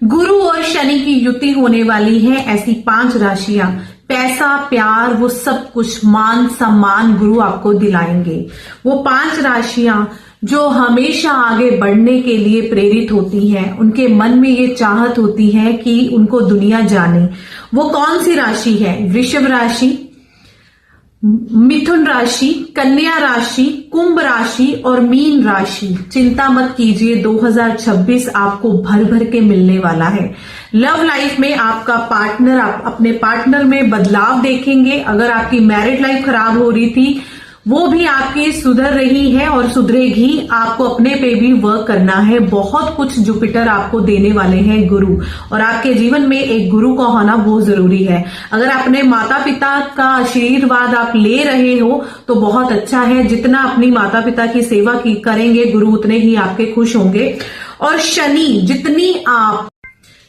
गुरु और शनि की युति होने वाली है। ऐसी 5 राशियां, पैसा, प्यार, वो सब कुछ, मान सम्मान गुरु आपको दिलाएंगे। वो 5 राशियां जो हमेशा आगे बढ़ने के लिए प्रेरित होती हैं, उनके मन में ये चाहत होती है कि उनको दुनिया जाने। वो कौन सी राशि है? वृषभ राशि, मिथुन राशि, कन्या राशि, कुंभ राशि और मीन राशि। चिंता मत कीजिए, 2026 आपको भर भर के मिलने वाला है। लव लाइफ में आपका पार्टनर, आप अपने पार्टनर में बदलाव देखेंगे। अगर आपकी मैरिड लाइफ खराब हो रही थी, वो भी आपकी सुधर रही है और सुधरेगी। आपको अपने पे भी वर्क करना है। बहुत कुछ जुपिटर आपको देने वाले हैं गुरु, और आपके जीवन में एक गुरु का होना बहुत जरूरी है। अगर अपने माता पिता का आशीर्वाद आप ले रहे हो तो बहुत अच्छा है। जितना अपनी माता पिता की सेवा की करेंगे गुरु, उतने ही आपके खुश होंगे। और शनि,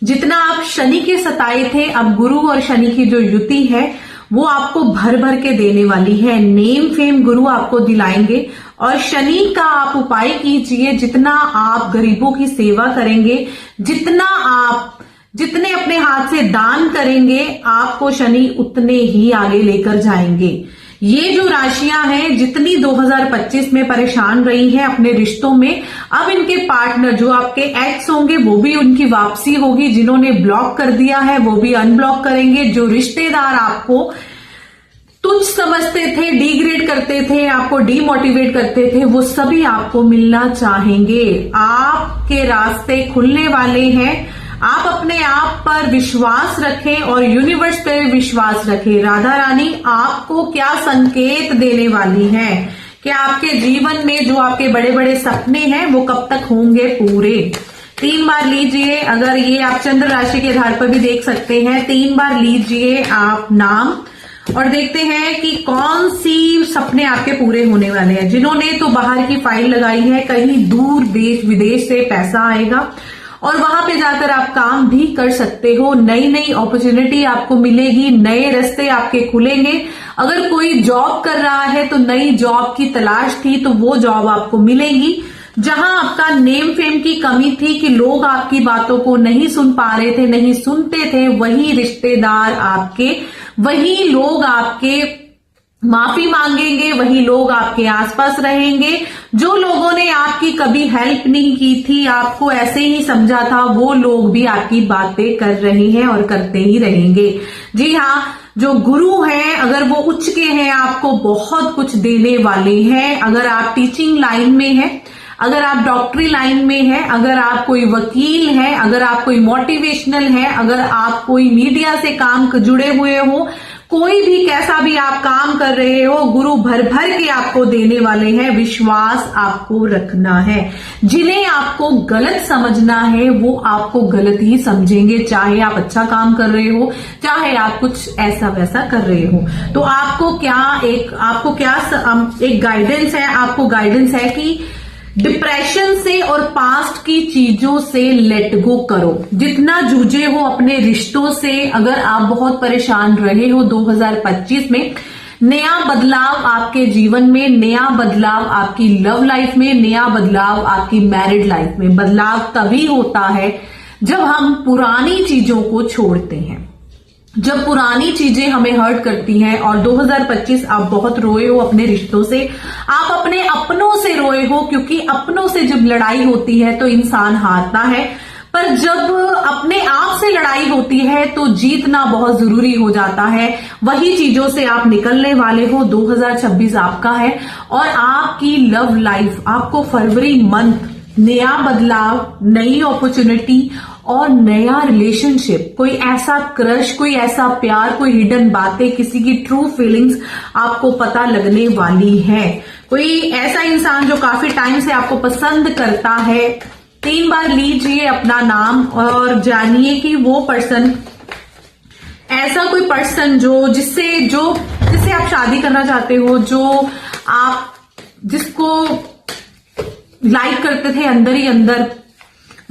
जितना आप शनि के सताए थे, अब गुरु और शनि की जो युति है वो आपको भर भर के देने वाली है। नेम फेम गुरु आपको दिलाएंगे। और शनि का आप उपाय कीजिए। जितना आप गरीबों की सेवा करेंगे, जितने अपने हाथ से दान करेंगे, आपको शनि उतने ही आगे लेकर जाएंगे। ये जो राशियां हैं, जितनी 2025 में परेशान रही हैं अपने रिश्तों में, अब इनके पार्टनर जो आपके एक्स होंगे वो भी उनकी वापसी होगी। जिन्होंने ब्लॉक कर दिया है वो भी अनब्लॉक करेंगे। जो रिश्तेदार आपको तुच्छ समझते थे, डिग्रेड करते थे, आपको डीमोटिवेट करते थे, वो सभी आपको मिलना चाहेंगे। आपके रास्ते खुलने वाले हैं। आप अपने आप पर विश्वास रखें और यूनिवर्स पे विश्वास रखें। राधा रानी आपको क्या संकेत देने वाली है कि आपके जीवन में जो आपके बड़े बड़े सपने हैं वो कब तक होंगे पूरे। 3 बार लीजिए। अगर ये आप चंद्र राशि के आधार पर भी देख सकते हैं। 3 बार लीजिए आप नाम और देखते हैं कि कौन सी सपने आपके पूरे होने वाले हैं। जिन्होंने तो बाहर की फाइल लगाई है, कहीं दूर देश विदेश से पैसा आएगा और वहां पे जाकर आप काम भी कर सकते हो। नई नई अपॉर्चुनिटी आपको मिलेगी, नए रास्ते आपके खुलेंगे। अगर कोई जॉब कर रहा है तो नई जॉब की तलाश थी तो वो जॉब आपको मिलेगी। जहां आपका नेम फेम की कमी थी कि लोग आपकी बातों को नहीं सुन पा रहे थे, नहीं सुनते थे, वही रिश्तेदार आपके, वही लोग आपके माफी मांगेंगे, वही लोग आपके आसपास रहेंगे। जो लोगों ने आपकी कभी हेल्प नहीं की थी, आपको ऐसे ही समझा था, वो लोग भी आपकी बातें कर रहे हैं और करते ही रहेंगे। जी हाँ, जो गुरु हैं, अगर वो उच्च के हैं, आपको बहुत कुछ देने वाले हैं। अगर आप टीचिंग लाइन में हैं, अगर आप डॉक्टरी लाइन में हैं, अगर आप कोई वकील हैं, अगर आप कोई मोटिवेशनल हैं, अगर आप कोई मीडिया से काम जुड़े हुए हो, कोई भी कैसा भी आप काम कर रहे हो, गुरु भर भर के आपको देने वाले हैं। विश्वास आपको रखना है। जिन्हें आपको गलत समझना है वो आपको गलत ही समझेंगे, चाहे आप अच्छा काम कर रहे हो, चाहे आप कुछ ऐसा वैसा कर रहे हो। तो आपको क्या एक गाइडेंस है, आपको गाइडेंस है कि डिप्रेशन से और पास्ट की चीजों से लेट गो करो। जितना जूझे हो अपने रिश्तों से, अगर आप बहुत परेशान रहे हो 2025 में, नया बदलाव आपके जीवन में, नया बदलाव आपकी लव लाइफ में, नया बदलाव आपकी मैरिड लाइफ में। बदलाव तभी होता है जब हम पुरानी चीजों को छोड़ते हैं, जब पुरानी चीजें हमें हर्ट करती हैं। और 2025 आप बहुत रोए हो अपने रिश्तों से, आप अपने अपनों से रोए हो, क्योंकि अपनों से जब लड़ाई होती है तो इंसान हारता है, पर जब अपने आप से लड़ाई होती है तो जीतना बहुत जरूरी हो जाता है। वही चीजों से आप निकलने वाले हो। 2026 आपका है और आपकी लव लाइफ, आपको फरवरी मंथ नया बदलाव, नई अपॉर्चुनिटी और नया रिलेशनशिप, कोई ऐसा क्रश, कोई ऐसा प्यार, कोई हिडन बातें, किसी की ट्रू फीलिंग्स आपको पता लगने वाली है। कोई ऐसा इंसान जो काफी टाइम से आपको पसंद करता है। 3 बार लीजिए अपना नाम और जानिए कि वो पर्सन, ऐसा कोई पर्सन जिससे आप शादी करना चाहते हो, जिसको लाइक करते थे अंदर ही अंदर,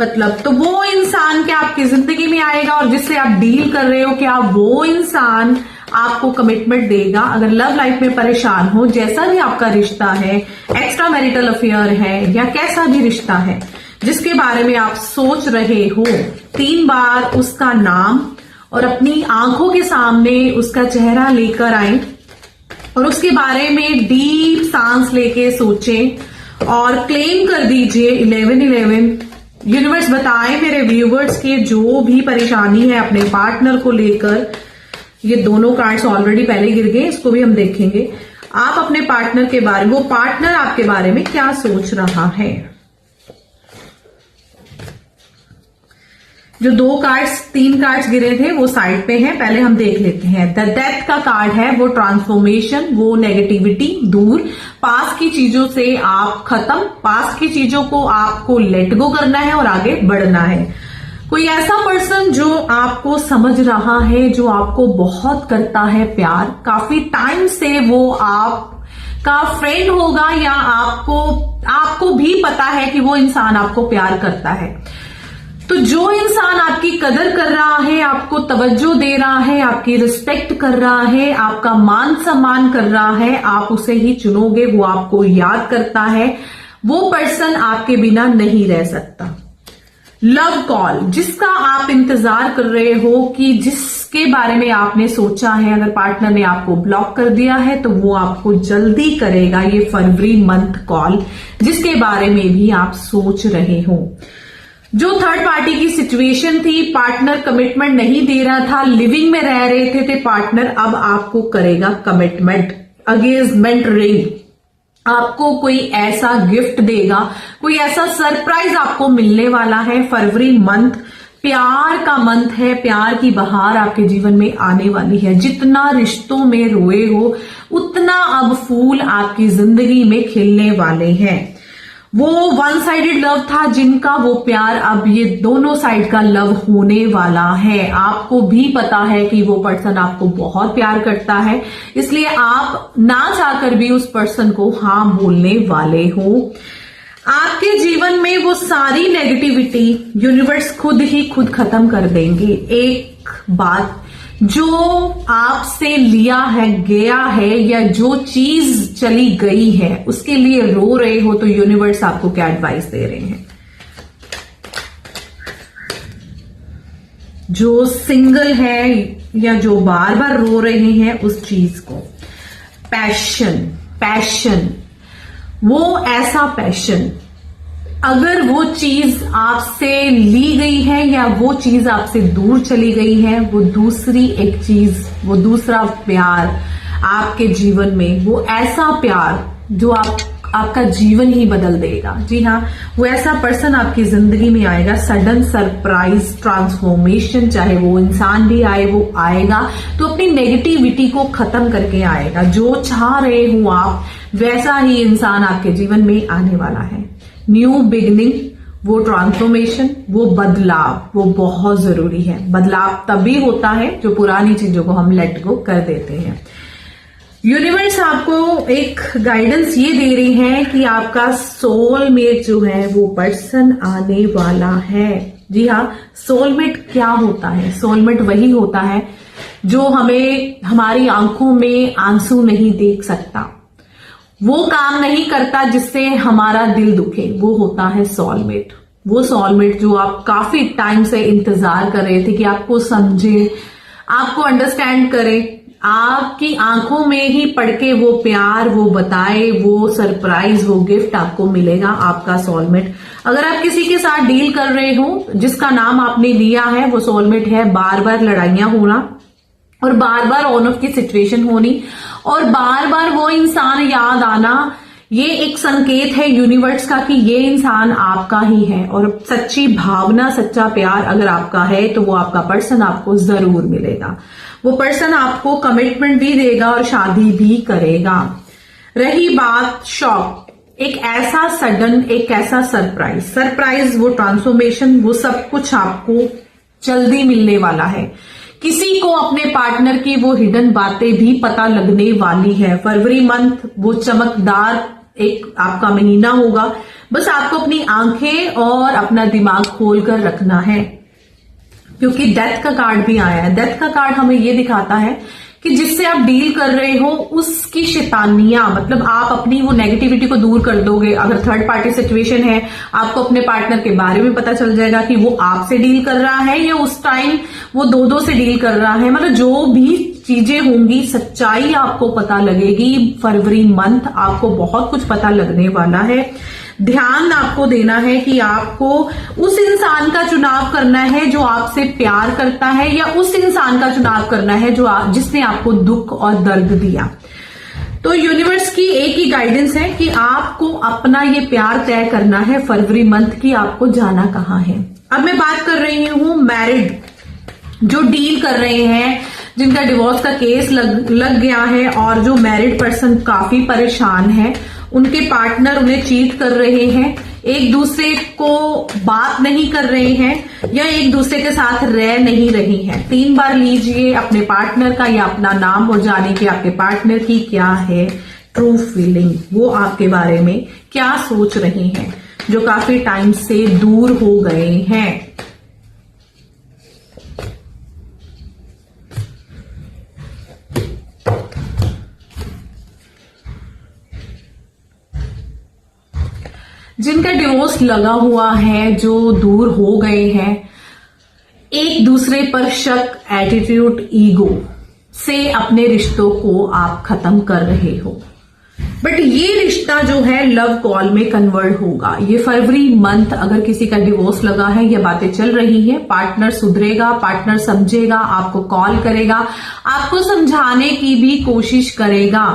मतलब तो वो इंसान क्या आपकी जिंदगी में आएगा, और जिससे आप डील कर रहे हो क्या वो इंसान आपको कमिटमेंट देगा। अगर लव लाइफ में परेशान हो, जैसा भी आपका रिश्ता है, एक्स्ट्रा मैरिटल अफेयर है या कैसा भी रिश्ता है, जिसके बारे में आप सोच रहे हो, 3 बार उसका नाम और अपनी आंखों के सामने उसका चेहरा लेकर आए और उसके बारे में डीप सांस लेके सोचें और क्लेम कर दीजिए 1111। यूनिवर्स बताए मेरे व्यूवर्स के जो भी परेशानी है अपने पार्टनर को लेकर, ये दोनों कार्ड्स ऑलरेडी पहले गिर गए, इसको भी हम देखेंगे। आप अपने पार्टनर के बारे में, वो पार्टनर आपके बारे में क्या सोच रहा है। जो 3 कार्ड्स गिरे थे वो साइड पे हैं, पहले हम देख लेते हैं। द डेथ का कार्ड है, वो ट्रांसफॉर्मेशन, वो नेगेटिविटी दूर, पास की चीजों से आप खत्म, पास की चीजों को आपको लेट गो करना है और आगे बढ़ना है। कोई ऐसा पर्सन जो आपको समझ रहा है, जो आपको बहुत करता है प्यार, काफी टाइम से वो आपका फ्रेंड होगा या आपको भी पता है कि वो इंसान आपको प्यार करता है। तो जो इंसान आपकी कदर कर रहा है, आपको तवज्जो दे रहा है, आपकी रिस्पेक्ट कर रहा है, आपका मान सम्मान कर रहा है, आप उसे ही चुनोगे, वो आपको याद करता है, वो पर्सन आपके बिना नहीं रह सकता। लव कॉल, जिसका आप इंतजार कर रहे हो, कि जिसके बारे में आपने सोचा है, अगर पार्टनर ने आपको ब्लॉक कर दिया है तो वो आपको जल्दी करेगा। ये फरवरी मंथ कॉल, जिसके बारे में भी आप सोच रहे हो। जो थर्ड पार्टी की सिचुएशन थी, पार्टनर कमिटमेंट नहीं दे रहा था, लिविंग में रह रहे थे पार्टनर, अब आपको करेगा कमिटमेंट, एंगेजमेंट रिंग, आपको कोई ऐसा गिफ्ट देगा, कोई ऐसा सरप्राइज आपको मिलने वाला है। फरवरी मंथ प्यार का मंथ है, प्यार की बहार आपके जीवन में आने वाली है। जितना रिश्तों में रोए हो, उतना अब फूल आपकी जिंदगी में खिलने वाले हैं। वो वन साइडेड लव था जिनका, वो प्यार अब ये दोनों साइड का लव होने वाला है। आपको भी पता है कि वो पर्सन आपको बहुत प्यार करता है, इसलिए आप ना चाहकर भी उस पर्सन को हाँ बोलने वाले हो। आपके जीवन में वो सारी नेगेटिविटी यूनिवर्स खुद खत्म कर देंगे। एक बात, जो आपसे लिया है, गया है, या जो चीज चली गई है उसके लिए रो रहे हो, तो यूनिवर्स आपको क्या एडवाइस दे रहे हैं। जो सिंगल है या जो बार बार रो रहे हैं उस चीज को, पैशन, वो ऐसा पैशन, अगर वो चीज आपसे ली गई है या वो चीज आपसे दूर चली गई है, वो दूसरी एक चीज, वो दूसरा प्यार आपके जीवन में, वो ऐसा प्यार जो आपका जीवन ही बदल देगा। जी हाँ, वो ऐसा पर्सन आपकी जिंदगी में आएगा, सडन सरप्राइज ट्रांसफॉर्मेशन, चाहे वो इंसान भी आए, वो आएगा तो अपनी नेगेटिविटी को खत्म करके आएगा। जो चाह रहे हो आप, वैसा ही इंसान आपके जीवन में आने वाला है। न्यू बिगिनिंग, वो ट्रांसफॉर्मेशन, वो बदलाव, वो बहुत जरूरी है। बदलाव तभी होता है जो पुरानी चीजों को हम लेट गो कर देते हैं। यूनिवर्स आपको एक गाइडेंस ये दे रही है कि आपका सोलमेट जो है वो पर्सन आने वाला है। जी हाँ, सोलमेट क्या होता है? सोलमेट वही होता है जो हमें हमारी आंखों में आंसू नहीं देख सकता, वो काम नहीं करता जिससे हमारा दिल दुखे, वो होता है सोलमेट। वो सोलमेट जो आप काफी टाइम से इंतजार कर रहे थे कि आपको समझे, आपको अंडरस्टैंड करे, आपकी आंखों में ही पढ़ के वो प्यार, वो बताए, वो सरप्राइज, वो गिफ्ट आपको मिलेगा, आपका सोलमेट। अगर आप किसी के साथ डील कर रहे हो जिसका नाम आपने लिया है, वो सोलमेट है। बार बार लड़ाइयां होना और बार बार ऑन ऑफ की सिचुएशन होनी और बार बार वो इंसान याद आना, ये एक संकेत है यूनिवर्स का कि ये इंसान आपका ही है। और सच्ची भावना, सच्चा प्यार अगर आपका है तो वो आपका पर्सन आपको जरूर मिलेगा। वो पर्सन आपको कमिटमेंट भी देगा और शादी भी करेगा। रही बात शॉक, एक ऐसा सडन, एक ऐसा सरप्राइज, वो ट्रांसफॉर्मेशन, वो सब कुछ आपको जल्दी मिलने वाला है। किसी को अपने पार्टनर की वो हिडन बातें भी पता लगने वाली है। फरवरी मंथ वो चमकदार एक आपका महीना होगा। बस आपको अपनी आंखें और अपना दिमाग खोलकर रखना है, क्योंकि डेथ का कार्ड भी आया है। डेथ का कार्ड हमें ये दिखाता है कि जिससे आप डील कर रहे हो उसकी शैतानियां, मतलब आप अपनी वो नेगेटिविटी को दूर कर दोगे। अगर थर्ड पार्टी सिचुएशन है, आपको अपने पार्टनर के बारे में पता चल जाएगा कि वो आपसे डील कर रहा है या उस टाइम वो दो से डील कर रहा है। मतलब जो भी चीजें होंगी, सच्चाई आपको पता लगेगी। फरवरी मंथ आपको बहुत कुछ पता लगने वाला है। ध्यान आपको देना है कि आपको उस इंसान का चुनाव करना है जो आपसे प्यार करता है, या उस इंसान का चुनाव करना है जिसने आपको दुख और दर्द दिया। तो यूनिवर्स की एक ही गाइडेंस है कि आपको अपना ये प्यार तय करना है फरवरी मंथ की, आपको जाना कहाँ है। अब मैं बात कर रही हूं मैरिड, जो डील कर रहे हैं, जिनका डिवोर्स का केस लग गया है और जो मैरिड पर्सन काफी परेशान है, उनके पार्टनर उन्हें चीट कर रहे हैं, एक दूसरे को बात नहीं कर रहे हैं या एक दूसरे के साथ रह नहीं रही हैं। 3 बार लीजिए अपने पार्टनर का या अपना नाम और जाने कि आपके पार्टनर की क्या है ट्रू फीलिंग, वो आपके बारे में क्या सोच रहे हैं, जो काफी टाइम से दूर हो गए हैं। जिनका डिवोर्स लगा हुआ है, जो दूर हो गए हैं, एक दूसरे पर शक, एटीट्यूड, ईगो से अपने रिश्तों को आप खत्म कर रहे हो, बट ये रिश्ता जो है लव कॉल में कन्वर्ट होगा। ये फरवरी मंथ अगर किसी का डिवोर्स लगा है, ये बातें चल रही है, पार्टनर सुधरेगा, पार्टनर समझेगा, आपको कॉल करेगा, आपको समझाने की भी कोशिश करेगा।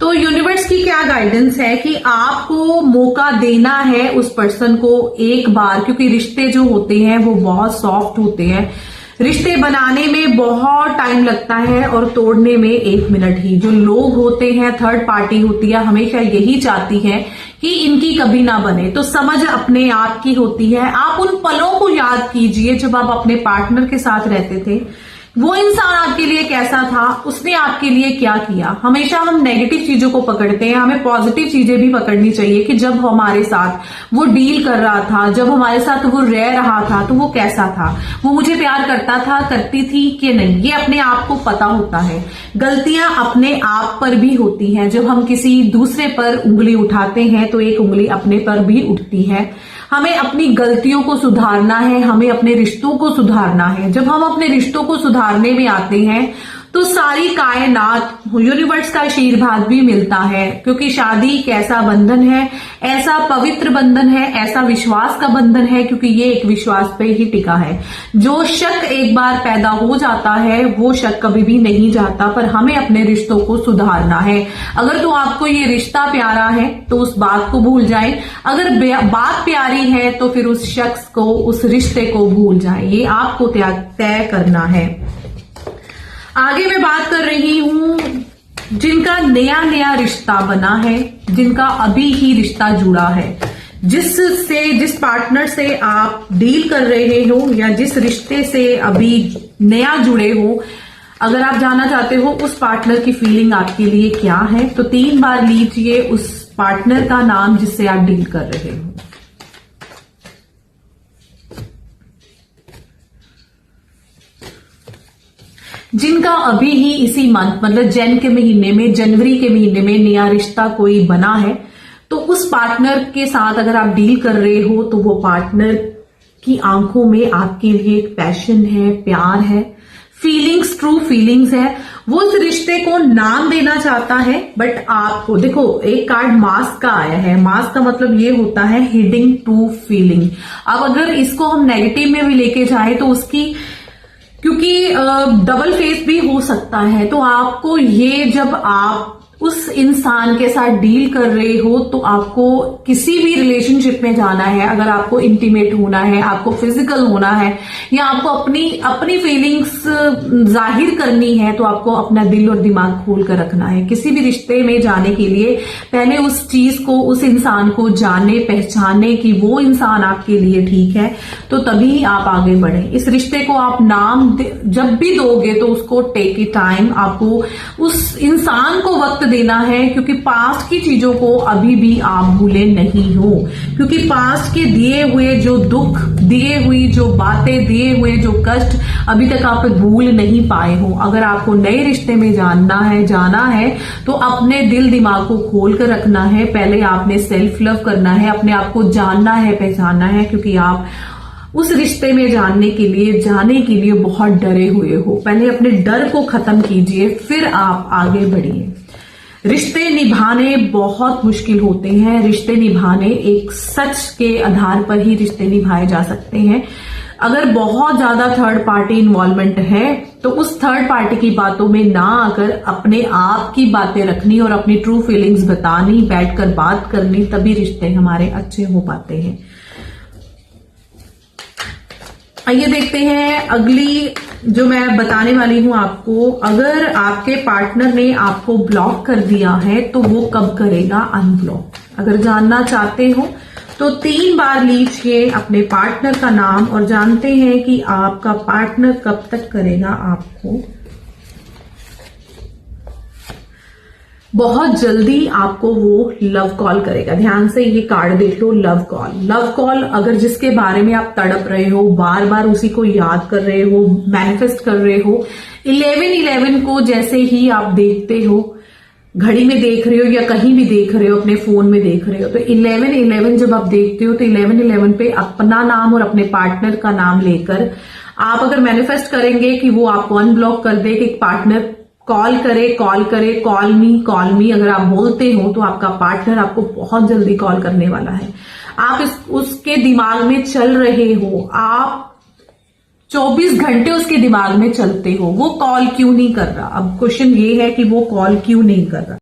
तो यूनिवर्स की क्या गाइडेंस है कि आपको मौका देना है उस पर्सन को एक बार, क्योंकि रिश्ते जो होते हैं वो बहुत सॉफ्ट होते हैं। रिश्ते बनाने में बहुत टाइम लगता है और तोड़ने में 1 मिनट ही। जो लोग होते हैं, थर्ड पार्टी होती है, हमेशा यही चाहती है कि इनकी कभी ना बने, तो समझ अपने आप की होती है। आप उन पलों को याद कीजिए जब आप अपने पार्टनर के साथ रहते थे। वो इंसान आपके लिए कैसा था, उसने आपके लिए क्या किया। हमेशा हम नेगेटिव चीजों को पकड़ते हैं, हमें पॉजिटिव चीजें भी पकड़नी चाहिए कि जब हमारे साथ वो डील कर रहा था, जब हमारे साथ वो रह रहा था, तो वो कैसा था, वो मुझे प्यार करता था, करती थी कि नहीं, ये अपने आप को पता होता है। गलतियां अपने आप पर भी होती हैं। जब हम किसी दूसरे पर उंगली उठाते हैं तो एक उंगली अपने पर भी उठती है। हमें अपनी गलतियों को सुधारना है, हमें अपने रिश्तों को सुधारना है। जब हम अपने रिश्तों को सुधारने में आते हैं तो सारी कायनात, यूनिवर्स का आशीर्वाद भी मिलता है, क्योंकि शादी एक ऐसा बंधन है, ऐसा पवित्र बंधन है, ऐसा विश्वास का बंधन है, क्योंकि ये एक विश्वास पे ही टिका है। जो शक एक बार पैदा हो जाता है वो शक कभी भी नहीं जाता, पर हमें अपने रिश्तों को सुधारना है। अगर तो आपको ये रिश्ता प्यारा है तो उस बात को भूल जाए, अगर बात प्यारी है तो फिर उस शख्स को, उस रिश्ते को भूल जाए। ये आपको तय करना है। आगे मैं बात कर रही हूं जिनका नया रिश्ता बना है, जिनका अभी ही रिश्ता जुड़ा है, जिस पार्टनर से आप डील कर रहे हो या जिस रिश्ते से अभी नया जुड़े हो। अगर आप जानना चाहते हो उस पार्टनर की फीलिंग आपके लिए क्या है, तो 3 बार लीजिए उस पार्टनर का नाम जिससे आप डील कर रहे हो। जिनका अभी ही इसी मंथ, मतलब जनवरी के महीने में नया रिश्ता कोई बना है, तो उस पार्टनर के साथ अगर आप डील कर रहे हो तो वो पार्टनर की आंखों में आपके लिए एक पैशन है, प्यार है, फीलिंग्स, ट्रू फीलिंग्स है। वो उस रिश्ते को नाम देना चाहता है, बट आपको देखो एक कार्ड मास्क का आया है। मास्क का मतलब ये होता है हिडिंग ट्रू फीलिंग। अब अगर इसको हम नेगेटिव में भी लेके जाए तो उसकी, क्योंकि डबल फेस भी हो सकता है, तो आपको ये, जब आप उस इंसान के साथ डील कर रहे हो तो आपको किसी भी रिलेशनशिप में जाना है, अगर आपको इंटीमेट होना है, आपको फिजिकल होना है, या आपको अपनी फीलिंग्स जाहिर करनी है, तो आपको अपना दिल और दिमाग खोल कर रखना है। किसी भी रिश्ते में जाने के लिए पहले उस चीज को, उस इंसान को जाने, पहचाने कि वो इंसान आपके लिए ठीक है, तो तभी आप आगे बढ़े। इस रिश्ते को आप नाम जब भी दोगे तो उसको टेक इट टाइम, आपको उस इंसान को वक्त देना है, क्योंकि पास्ट की चीजों को अभी भी आप भूले नहीं हो, क्योंकि पास्ट के दिए हुए जो दुख, दिए हुई जो बातें, दिए हुए जो कष्ट अभी तक आप भूल नहीं पाए हो। अगर आपको नए रिश्ते में जाना है तो अपने दिल दिमाग को खोल कर रखना है। पहले आपने सेल्फ लव करना है, अपने आप को जानना है, पहचानना है, क्योंकि आप उस रिश्ते में जाने के लिए बहुत डरे हुए हो। पहले अपने डर को खत्म कीजिए, फिर आप आगे बढ़िए। रिश्ते निभाने बहुत मुश्किल होते हैं। रिश्ते निभाने एक सच के आधार पर ही रिश्ते निभाए जा सकते हैं। अगर बहुत ज्यादा थर्ड पार्टी इन्वॉल्वमेंट है तो उस थर्ड पार्टी की बातों में ना आकर अपने आप की बातें रखनी और अपनी ट्रू फीलिंग्स बतानी, बैठकर बात करनी, तभी रिश्ते हमारे अच्छे हो पाते हैं। आइए देखते हैं अगली जो मैं बताने वाली हूं आपको। अगर आपके पार्टनर ने आपको ब्लॉक कर दिया है तो वो कब करेगा अनब्लॉक। अगर जानना चाहते हो तो 3 बार लीजिए अपने पार्टनर का नाम और जानते हैं कि आपका पार्टनर कब तक करेगा आपको। बहुत जल्दी आपको वो लव कॉल करेगा। ध्यान से ये कार्ड देख लो, लव कॉल। लव कॉल अगर जिसके बारे में आप तड़प रहे हो, बार बार उसी को याद कर रहे हो, मैनिफेस्ट कर रहे हो, 1111 को जैसे ही आप देखते हो, घड़ी में देख रहे हो या कहीं भी देख रहे हो, अपने फोन में देख रहे हो, तो 1111 जब आप देखते हो तो 1111 पे अपना नाम और अपने पार्टनर का नाम लेकर आप अगर मैनिफेस्ट करेंगे कि वो आपको अनब्लॉक कर दे, कि पार्टनर कॉल करे, कॉल मी अगर आप बोलते हो तो आपका पार्टनर आपको बहुत जल्दी कॉल करने वाला है। आप उसके दिमाग में चल रहे हो, आप 24 घंटे उसके दिमाग में चलते हो, वो कॉल क्यों नहीं कर रहा। अब क्वेश्चन ये है कि वो कॉल क्यों नहीं कर रहा।